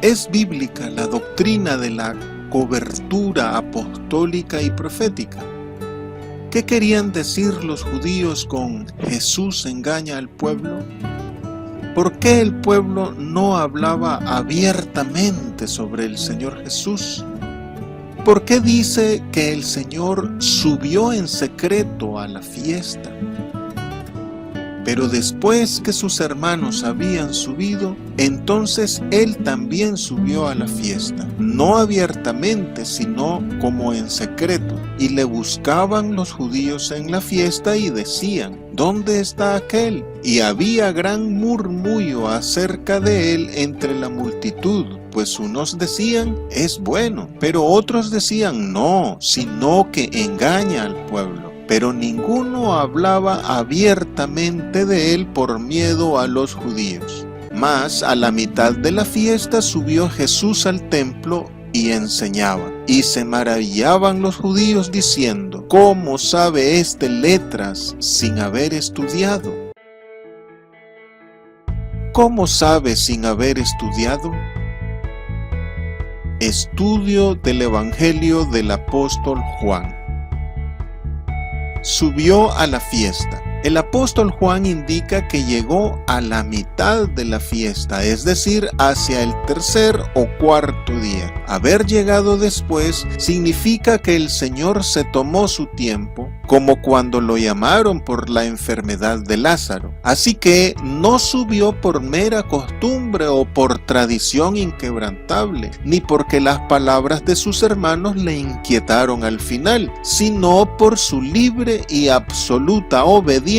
Es bíblica la doctrina de la cobertura apostólica y profética. ¿Qué querían decir los judíos con Jesús engaña al pueblo? ¿Por qué el pueblo no hablaba abiertamente sobre el Señor Jesús? ¿Por qué dice que el Señor subió en secreto a la fiesta? Pero después que sus hermanos habían subido, entonces Él también subió a la fiesta, no abiertamente, sino como en secreto. Y le buscaban los judíos en la fiesta y decían: ¿dónde está aquel? Y había gran murmullo acerca de él entre la multitud, pues unos decían: es bueno, pero otros decían: no, sino que engaña al pueblo. Pero ninguno hablaba abiertamente de él por miedo a los judíos. Mas a la mitad de la fiesta subió Jesús al templo y enseñaba. Y se maravillaban los judíos diciendo: ¿cómo sabe este letras sin haber estudiado? ¿Cómo sabe sin haber estudiado? Estudio del Evangelio del apóstol Juan. Subió a la fiesta. El apóstol Juan indica que llegó a la mitad de la fiesta, es decir, hacia el tercer o cuarto día. Haber llegado después significa que el Señor se tomó su tiempo, como cuando lo llamaron por la enfermedad de Lázaro. Así que no subió por mera costumbre o por tradición inquebrantable, ni porque las palabras de sus hermanos le inquietaron al final, sino por su libre y absoluta obediencia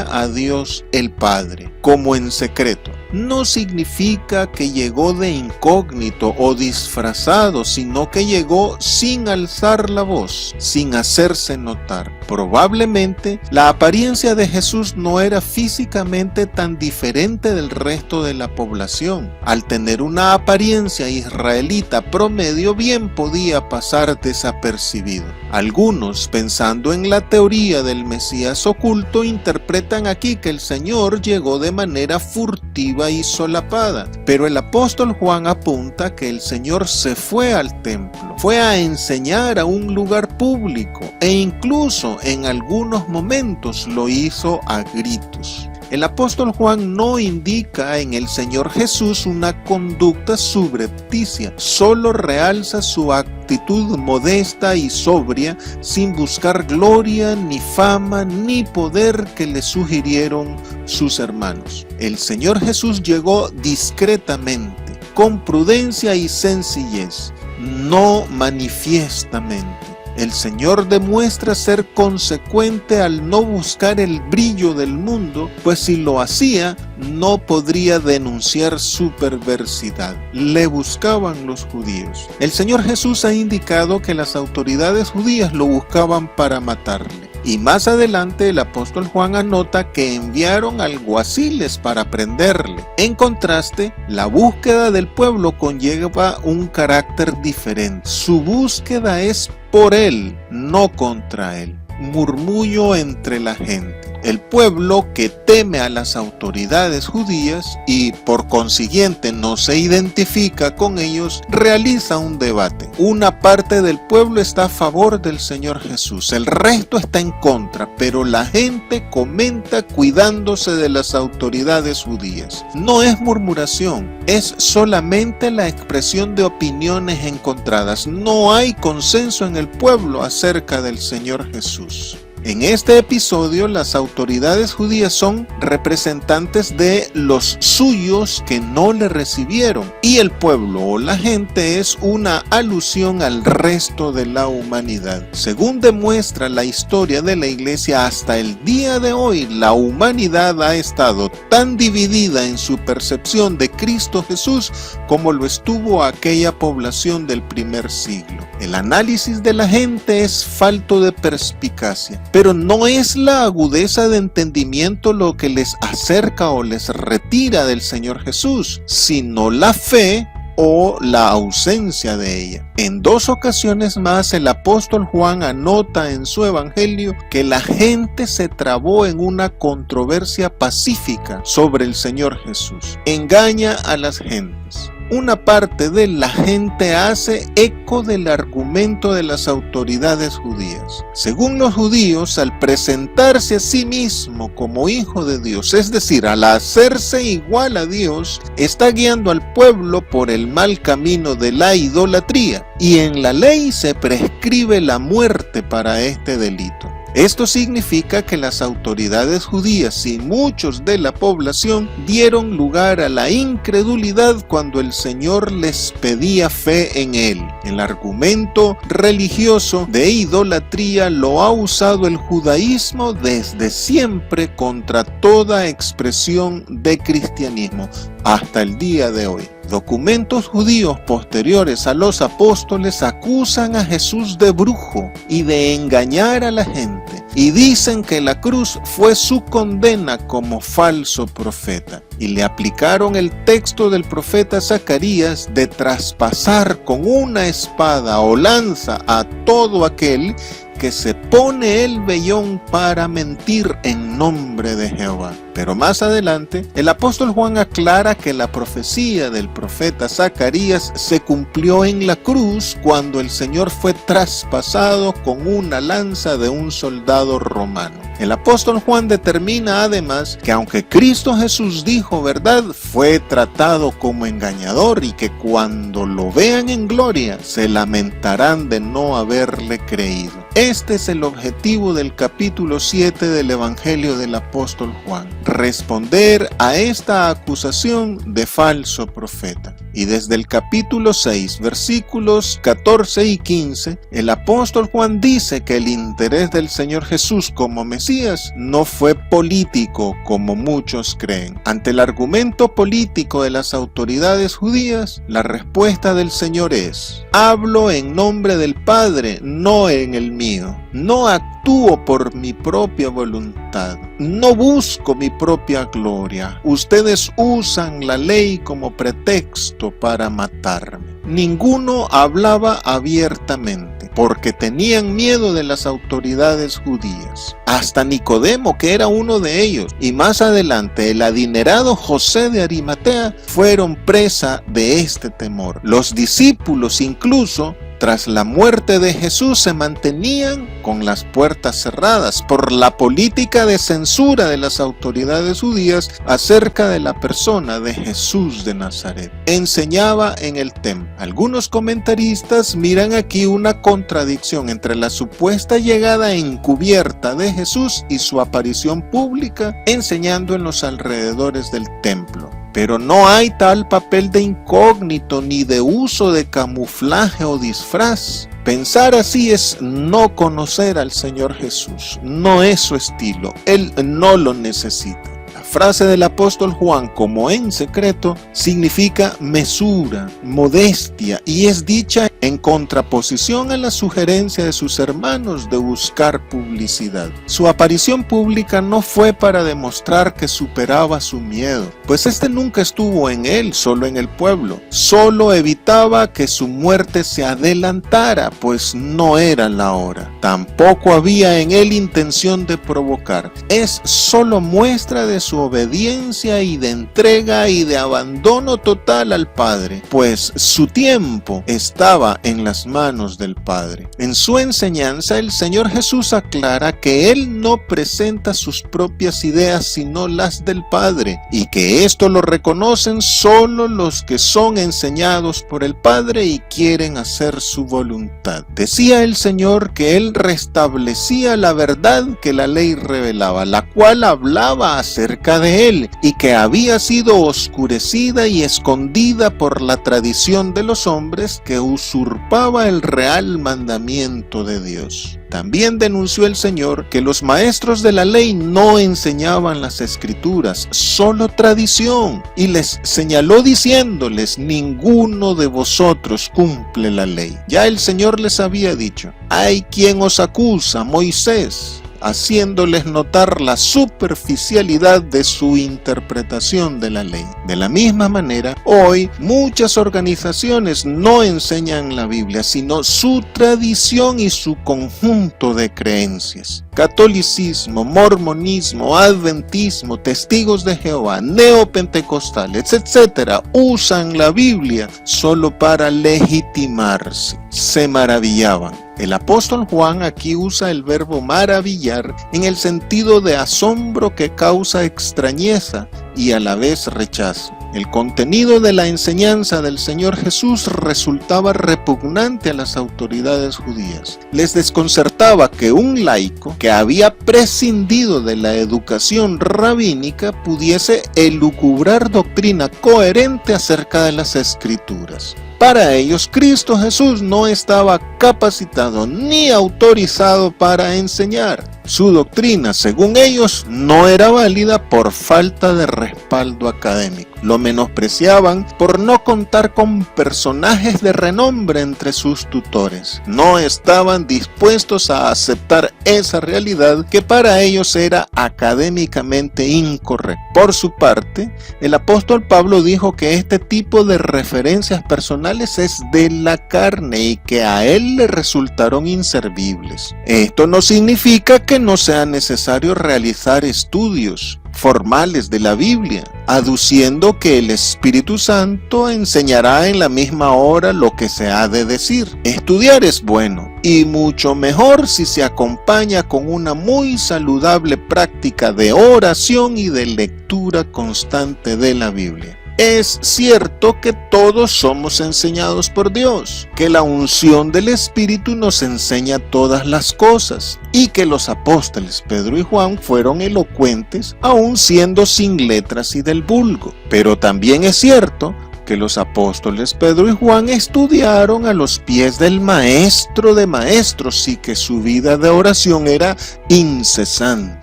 a Dios el Padre, como en secreto. No significa que llegó de incógnito o disfrazado, sino que llegó sin alzar la voz, sin hacerse notar. Probablemente la apariencia de Jesús no era físicamente tan diferente del resto de la población. Al tener una apariencia israelita promedio, bien podía pasar desapercibido. Algunos, pensando en la teoría del Mesías oculto, interpretan aquí que el Señor llegó de manera furtiva y solapada, pero el apóstol Juan apunta que el Señor se fue al templo, fue a enseñar a un lugar público e incluso en algunos momentos lo hizo a gritos. El apóstol Juan no indica en el Señor Jesús una conducta subrepticia, solo realza su actitud modesta y sobria, sin buscar gloria, ni fama, ni poder que le sugirieron sus hermanos. El Señor Jesús llegó discretamente, con prudencia y sencillez, no manifiestamente. El Señor demuestra ser consecuente al no buscar el brillo del mundo, pues si lo hacía, no podría denunciar su perversidad. Le buscaban los judíos. El Señor Jesús ha indicado que las autoridades judías lo buscaban para matarle. Y más adelante el apóstol Juan anota que enviaron alguaciles para prenderle. En contraste, la búsqueda del pueblo conlleva un carácter diferente. Su búsqueda es por él, no contra él. Murmullo entre la gente. El pueblo que teme a las autoridades judías y por consiguiente no se identifica con ellos, realiza un debate. Una parte del pueblo está a favor del Señor Jesús, el resto está en contra, pero la gente comenta cuidándose de las autoridades judías. No es murmuración, es solamente la expresión de opiniones encontradas. No hay consenso en el pueblo acerca del Señor Jesús. En este episodio, las autoridades judías son representantes de los suyos que no le recibieron, y el pueblo o la gente es una alusión al resto de la humanidad. Según demuestra la historia de la Iglesia, hasta el día de hoy, la humanidad ha estado tan dividida en su percepción de Cristo Jesús como lo estuvo aquella población del primer siglo. El análisis de la gente es falto de perspicacia. Pero no es la agudeza de entendimiento lo que les acerca o les retira del Señor Jesús, sino la fe o la ausencia de ella. En 2 ocasiones más el apóstol Juan anota en su evangelio que la gente se trabó en una controversia pacífica sobre el Señor Jesús. Engaña a las gentes. una parte de la gente hace eco del argumento de las autoridades judías. Según los judíos, al presentarse a sí mismo como hijo de Dios, es decir, al hacerse igual a Dios, está guiando al pueblo por el mal camino de la idolatría, y en la ley se prescribe la muerte para este delito. Esto significa que las autoridades judías y muchos de la población dieron lugar a la incredulidad cuando el Señor les pedía fe en Él. El argumento religioso de idolatría lo ha usado el judaísmo desde siempre contra toda expresión de cristianismo, hasta el día de hoy. Documentos judíos posteriores a los apóstoles acusan a Jesús de brujo y de engañar a la gente, y dicen que la cruz fue su condena como falso profeta, y le aplicaron el texto del profeta Zacarías de traspasar con una espada o lanza a todo aquel que se pone el vellón para mentir en nombre de Jehová. Pero más adelante, el apóstol Juan aclara que la profecía del profeta Zacarías se cumplió en la cruz cuando el Señor fue traspasado con una lanza de un soldado romano. El apóstol Juan determina además que aunque Cristo Jesús dijo verdad, fue tratado como engañador, y que cuando lo vean en gloria se lamentarán de no haberle creído. Este es el objetivo del capítulo 7 del Evangelio del apóstol Juan: responder a esta acusación de falso profeta. Y desde el capítulo 6, versículos 14 y 15, el apóstol Juan dice que el interés del Señor Jesús como Mesías no fue político como muchos creen. Ante el argumento político de las autoridades judías, la respuesta del Señor es: hablo en nombre del Padre, no en el mío. No actúo por mi propia voluntad. No busco mi propia gloria. Ustedes usan la ley como pretexto para matarme. Ninguno hablaba abiertamente, porque tenían miedo de las autoridades judías. Hasta Nicodemo, que era uno de ellos, y más adelante el adinerado José de Arimatea, fueron presa de este temor. Los discípulos incluso, tras la muerte de Jesús, se mantenían con las puertas cerradas por la política de censura de las autoridades judías acerca de la persona de Jesús de Nazaret. Enseñaba en el templo. Algunos comentaristas miran aquí una contradicción entre la supuesta llegada encubierta de Jesús y su aparición pública enseñando en los alrededores del templo. Pero no hay tal papel de incógnito ni de uso de camuflaje o disfraz. Pensar así es no conocer al Señor Jesús. No es su estilo. Él no lo necesita. La frase del apóstol Juan, como en secreto, significa mesura, modestia, y es dicha en contraposición a la sugerencia de sus hermanos de buscar publicidad. Su aparición pública no fue para demostrar que superaba su miedo, pues este nunca estuvo en él, solo en el pueblo. Solo evitaba que su muerte se adelantara, pues no era la hora. Tampoco había en él intención de provocar. Es solo muestra de su obediencia y de entrega y de abandono total al Padre, pues su tiempo estaba en las manos del Padre. En su enseñanza, el Señor Jesús aclara que Él no presenta sus propias ideas sino las del Padre, y que esto lo reconocen solo los que son enseñados por el Padre y quieren hacer su voluntad. Decía el Señor que Él restablecía la verdad que la ley revelaba, la cual hablaba acerca de Él y que había sido oscurecida y escondida por la tradición de los hombres que usurpaba el real mandamiento de Dios. También denunció el Señor que los maestros de la ley no enseñaban las escrituras, solo tradición, y les señaló diciéndoles: ninguno de vosotros cumple la ley. Ya el Señor les había dicho: hay quien os acusa, Moisés. haciéndoles notar la superficialidad de su interpretación de la ley. De la misma manera, hoy muchas organizaciones no enseñan la Biblia, sino su tradición y su conjunto de creencias. Catolicismo, mormonismo, adventismo, testigos de Jehová, neopentecostales, etc. usan la Biblia solo para legitimarse. Se maravillaban. El apóstol Juan aquí usa el verbo maravillar en el sentido de asombro que causa extrañeza y a la vez rechazo. El contenido de la enseñanza del Señor Jesús resultaba repugnante a las autoridades judías. Les desconcertaba que un laico que había prescindido de la educación rabínica pudiese elucubrar doctrina coherente acerca de las Escrituras. Para ellos, Cristo Jesús no estaba capacitado ni autorizado para enseñar. Su doctrina, según ellos, no era válida por falta de respaldo académico. Lo menospreciaban por no contar con personajes de renombre entre sus tutores. No estaban dispuestos a aceptar esa realidad que para ellos era académicamente incorrecta. Por su parte, el apóstol Pablo dijo que este tipo de referencias personales es de la carne y que a él le resultaron inservibles. Esto no significa que no sea necesario realizar estudios formales de la Biblia, aduciendo que el Espíritu Santo enseñará en la misma hora lo que se ha de decir. Estudiar es bueno, y mucho mejor si se acompaña con una muy saludable práctica de oración y de lectura constante de la Biblia. Es cierto que todos somos enseñados por Dios, que la unción del Espíritu nos enseña todas las cosas y que los apóstoles Pedro y Juan fueron elocuentes aun siendo sin letras y del vulgo. Pero también es cierto que los apóstoles Pedro y Juan estudiaron a los pies del Maestro de Maestros y que su vida de oración era incesante.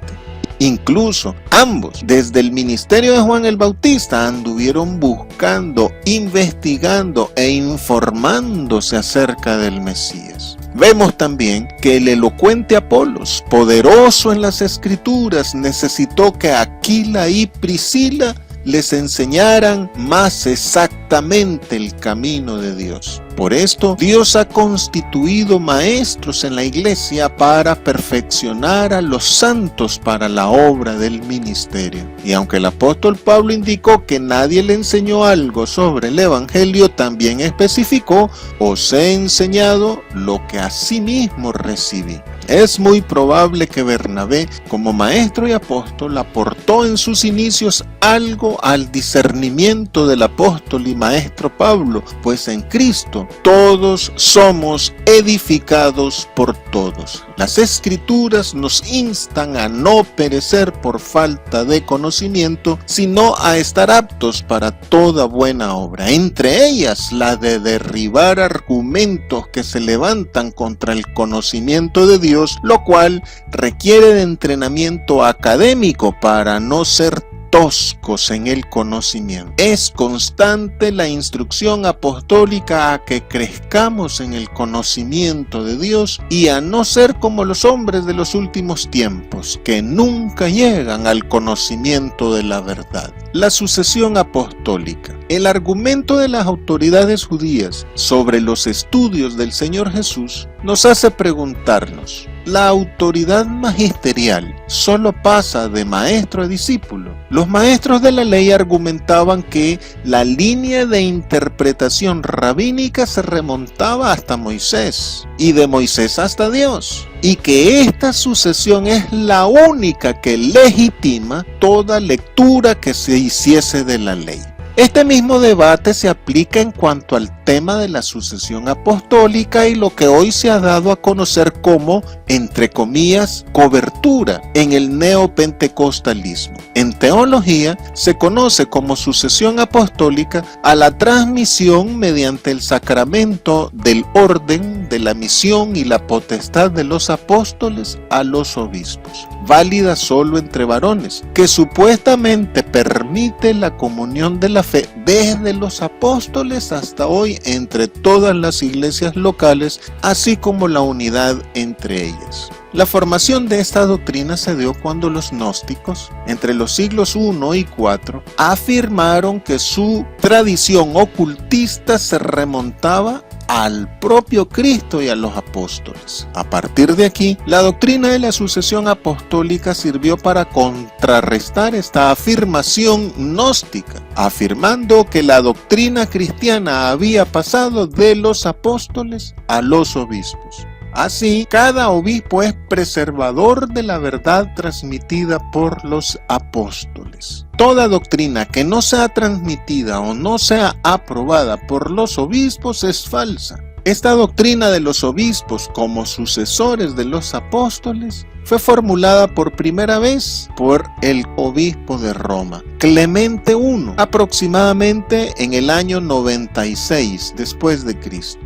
Incluso ambos, desde el ministerio de Juan el Bautista, anduvieron buscando, investigando e informándose acerca del Mesías. Vemos también que el elocuente Apolos, poderoso en las Escrituras, necesitó que Aquila y Priscila les enseñaran más exactamente el camino de Dios. Por esto, Dios ha constituido maestros en la iglesia para perfeccionar a los santos para la obra del ministerio. Y aunque el apóstol Pablo indicó que nadie le enseñó algo sobre el evangelio, también especificó: os he enseñado lo que asimismo recibí. Es muy probable que Bernabé, como maestro y apóstol, aportó en sus inicios algo al discernimiento del apóstol y maestro Pablo, pues en Cristo todos somos edificados por todos. Las Escrituras nos instan a no perecer por falta de conocimiento, sino a estar aptos para toda buena obra, entre ellas la de derribar argumentos que se levantan contra el conocimiento de Dios, lo cual requiere de entrenamiento académico para no ser toscos en el conocimiento. Es constante la instrucción apostólica a que crezcamos en el conocimiento de Dios y a no ser como los hombres de los últimos tiempos, que nunca llegan al conocimiento de la verdad. La sucesión apostólica. El argumento de las autoridades judías sobre los estudios del Señor Jesús nos hace preguntarnos: ¿la autoridad magisterial solo pasa de maestro a discípulo? Los maestros de la ley argumentaban que la línea de interpretación rabínica se remontaba hasta Moisés y de Moisés hasta Dios, y que esta sucesión es la única que legitima toda lectura que se hiciese de la ley. Este mismo debate se aplica en cuanto al tema de la sucesión apostólica y lo que hoy se ha dado a conocer como, entre comillas, cobertura en el neopentecostalismo. En teología se conoce como sucesión apostólica a la transmisión mediante el sacramento del orden, de la misión y la potestad de los apóstoles a los obispos, válida solo entre varones, que supuestamente permite la comunión de la fe desde los apóstoles hasta hoy entre todas las iglesias locales, así como la unidad entre ellas. La formación de esta doctrina se dio cuando los gnósticos, entre los siglos I y IV, afirmaron que su tradición ocultista se remontaba al propio Cristo y a los apóstoles. A partir de aquí, la doctrina de la sucesión apostólica sirvió para contrarrestar esta afirmación gnóstica, afirmando que la doctrina cristiana había pasado de los apóstoles a los obispos. Así, cada obispo es preservador de la verdad transmitida por los apóstoles. Toda doctrina que no sea transmitida o no sea aprobada por los obispos es falsa. Esta doctrina de los obispos como sucesores de los apóstoles fue formulada por primera vez por el obispo de Roma, Clemente I, aproximadamente en el año 96 después de Cristo.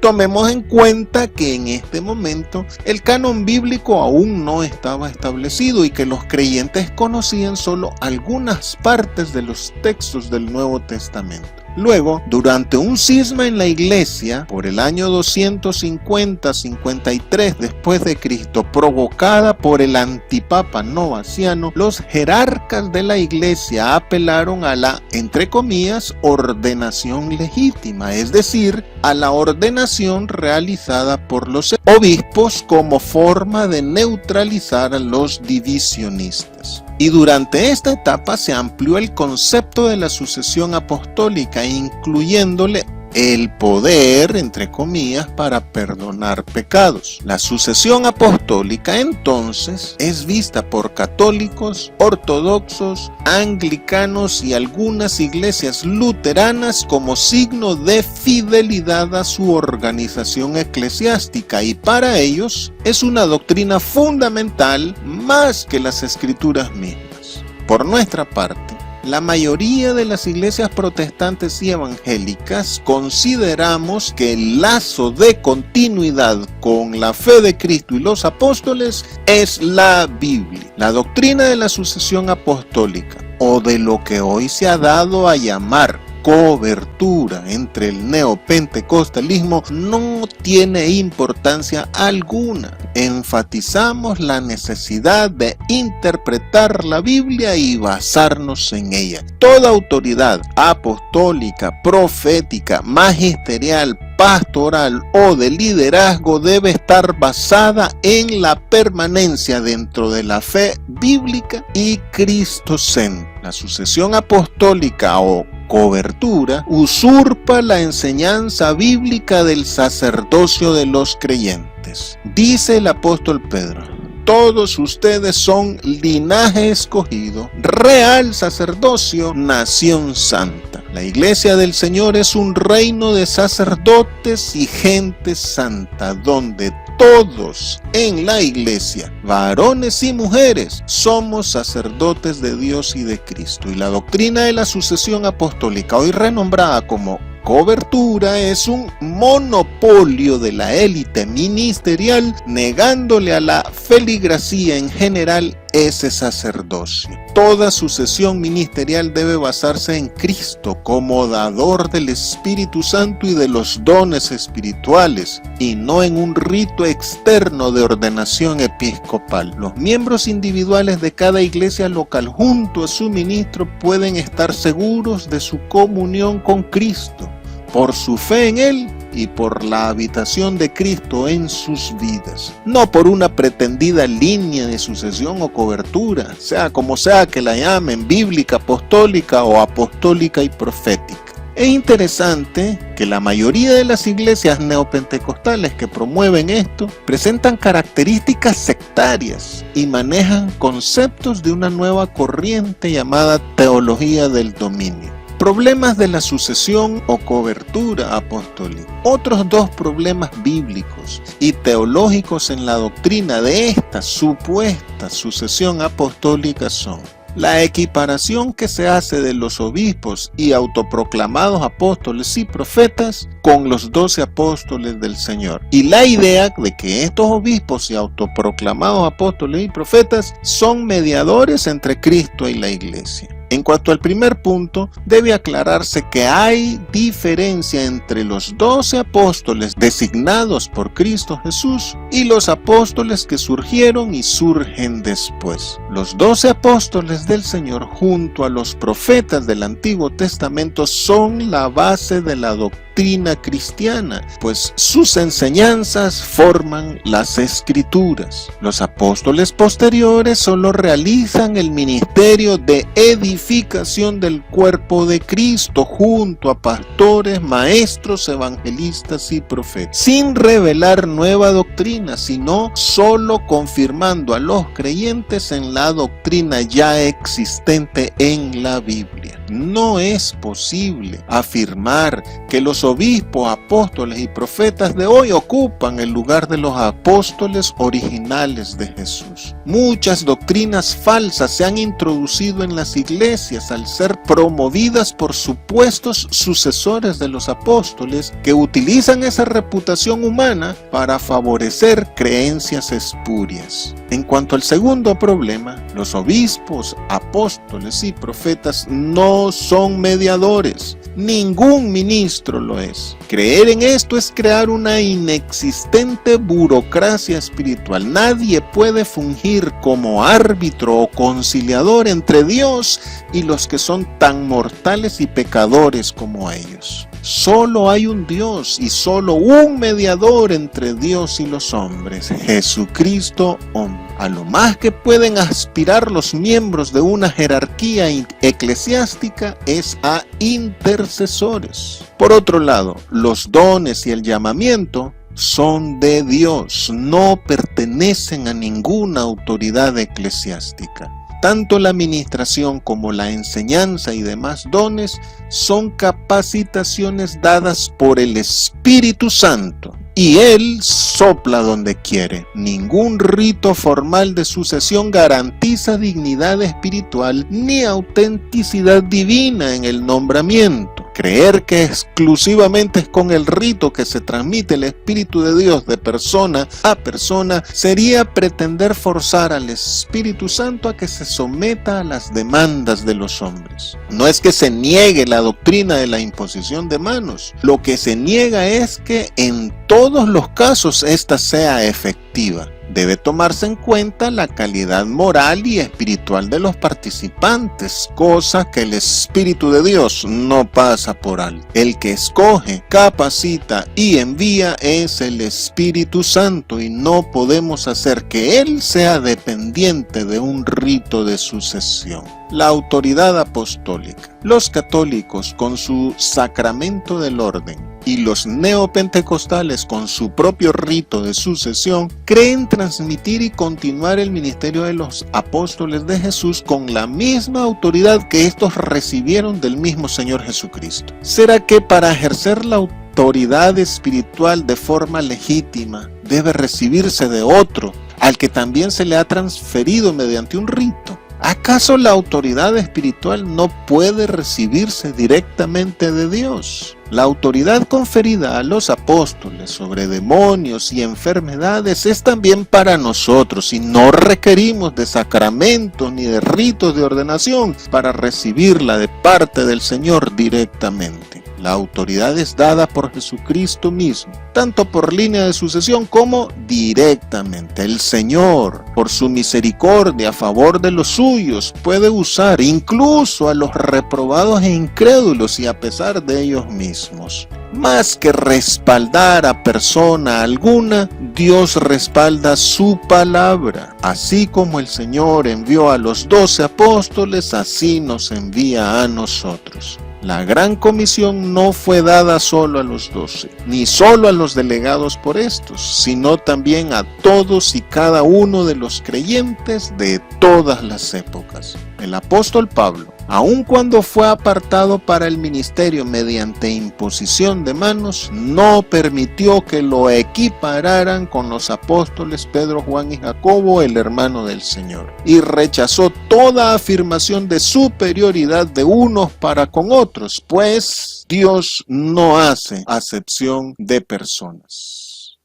Tomemos en cuenta que en este momento el canon bíblico aún no estaba establecido y que los creyentes conocían solo algunas partes de los textos del Nuevo Testamento. Luego, durante un cisma en la iglesia, por el año 250-53 después de Cristo, provocada por el antipapa Novaciano, los jerarcas de la iglesia apelaron a la, entre comillas, ordenación legítima, es decir, a la ordenación realizada por los obispos como forma de neutralizar a los divisionistas. Y durante esta etapa se amplió el concepto de la sucesión apostólica, incluyéndole el poder, entre comillas, para perdonar pecados. La sucesión apostólica entonces es vista por católicos, ortodoxos, anglicanos y algunas iglesias luteranas como signo de fidelidad a su organización eclesiástica, y para ellos es una doctrina fundamental más que las escrituras mismas. Por nuestra parte, la mayoría de las iglesias protestantes y evangélicas consideramos que el lazo de continuidad con la fe de Cristo y los apóstoles es la Biblia. La doctrina de la sucesión apostólica, o de lo que hoy se ha dado a llamar cobertura entre el neopentecostalismo, no tiene importancia alguna. Enfatizamos la necesidad de interpretar la Biblia y basarnos en ella. Toda autoridad apostólica, profética, magisterial, pastoral o de liderazgo debe estar basada en la permanencia dentro de la fe bíblica y cristocéntrica. La sucesión apostólica o cobertura usurpa la enseñanza bíblica del sacerdocio de los creyentes. Dice el apóstol Pedro: todos ustedes son linaje escogido, real sacerdocio, nación santa. La iglesia del Señor es un reino de sacerdotes y gente santa, donde todos en la iglesia, varones y mujeres, somos sacerdotes de Dios y de Cristo. Y la doctrina de la sucesión apostólica, hoy renombrada como cobertura, es un monopolio de la élite ministerial, negándole a la feligresía en general ese sacerdocio. Toda sucesión ministerial debe basarse en Cristo como dador del Espíritu Santo y de los dones espirituales, y no en un rito externo de ordenación episcopal. Los miembros individuales de cada iglesia local junto a su ministro pueden estar seguros de su comunión con Cristo, por su fe en Él y por la habitación de Cristo en sus vidas, no por una pretendida línea de sucesión o cobertura, sea como sea que la llamen, bíblica, apostólica o apostólica y profética. Es interesante que la mayoría de las iglesias neopentecostales que promueven esto presentan características sectarias y manejan conceptos de una nueva corriente llamada teología del dominio. Problemas de la sucesión o cobertura apostólica. Otros dos problemas bíblicos y teológicos en la doctrina de esta supuesta sucesión apostólica son la equiparación que se hace de los obispos y autoproclamados apóstoles y profetas con los 12 apóstoles del Señor, y la idea de que estos obispos y autoproclamados apóstoles y profetas son mediadores entre Cristo y la iglesia. En cuanto al primer punto, debe aclararse que hay diferencia entre los 12 apóstoles designados por Cristo Jesús y los apóstoles que surgieron y surgen después. Los 12 apóstoles del Señor junto a los profetas del Antiguo Testamento son la base de la doctrina cristiana, pues sus enseñanzas forman las Escrituras. Los apóstoles posteriores solo realizan el ministerio de edificación del cuerpo de Cristo junto a pastores, maestros, evangelistas y profetas, sin revelar nueva doctrina, sino solo confirmando a los creyentes en la doctrina ya existente en la Biblia. No es posible afirmar que los obispos, apóstoles y profetas de hoy ocupan el lugar de los apóstoles originales de Jesús. Muchas doctrinas falsas se han introducido en las iglesias al ser promovidas por supuestos sucesores de los apóstoles que utilizan esa reputación humana para favorecer creencias espurias. En cuanto al segundo problema, los obispos, apóstoles y profetas no son mediadores. Ningún ministro lo es. Creer en esto es crear una inexistente burocracia espiritual. Nadie puede fungir como árbitro o conciliador entre Dios y los que son tan mortales y pecadores como ellos. Solo hay un Dios y solo un mediador entre Dios y los hombres, Jesucristo hombre. A lo más que pueden aspirar los miembros de una jerarquía eclesiástica es a intercesores. Por otro lado, los dones y el llamamiento son de Dios, no pertenecen a ninguna autoridad eclesiástica. Tanto la administración como la enseñanza y demás dones son capacitaciones dadas por el Espíritu Santo. Y Él sopla donde quiere. Ningún rito formal de sucesión garantiza dignidad espiritual ni autenticidad divina en el nombramiento. Creer que exclusivamente es con el rito que se transmite el Espíritu de Dios de persona a persona sería pretender forzar al Espíritu Santo a que se someta a las demandas de los hombres. No es que se niegue la doctrina de la imposición de manos, lo que se niega es que en todos los casos ésta sea efectiva. Debe tomarse en cuenta la calidad moral y espiritual de los participantes, cosa que el Espíritu de Dios no pasa por alto. El que escoge, capacita y envía es el Espíritu Santo y no podemos hacer que Él sea dependiente de un rito de sucesión. La autoridad apostólica. Los católicos con su sacramento del orden y los neopentecostales con su propio rito de sucesión creen transmitir y continuar el ministerio de los apóstoles de Jesús con la misma autoridad que estos recibieron del mismo Señor Jesucristo. ¿Será que para ejercer la autoridad espiritual de forma legítima debe recibirse de otro al que también se le ha transferido mediante un rito? ¿Acaso la autoridad espiritual no puede recibirse directamente de Dios? La autoridad conferida a los apóstoles sobre demonios y enfermedades es también para nosotros y no requerimos de sacramentos ni de ritos de ordenación para recibirla de parte del Señor directamente. La autoridad es dada por Jesucristo mismo, tanto por línea de sucesión como directamente. El Señor, por su misericordia a favor de los suyos, puede usar incluso a los reprobados e incrédulos y a pesar de ellos mismos. Más que respaldar a persona alguna, Dios respalda su palabra. Así como el Señor envió a los 12 apóstoles, así nos envía a nosotros. La gran comisión no fue dada solo a los 12, ni solo a los delegados por estos, sino también a todos y cada uno de los creyentes de todas las épocas. El apóstol Pablo, aun cuando fue apartado para el ministerio mediante imposición de manos, no permitió que lo equipararan con los apóstoles Pedro, Juan y Jacobo, el hermano del Señor, y rechazó toda afirmación de superioridad de unos para con otros, pues Dios no hace acepción de personas.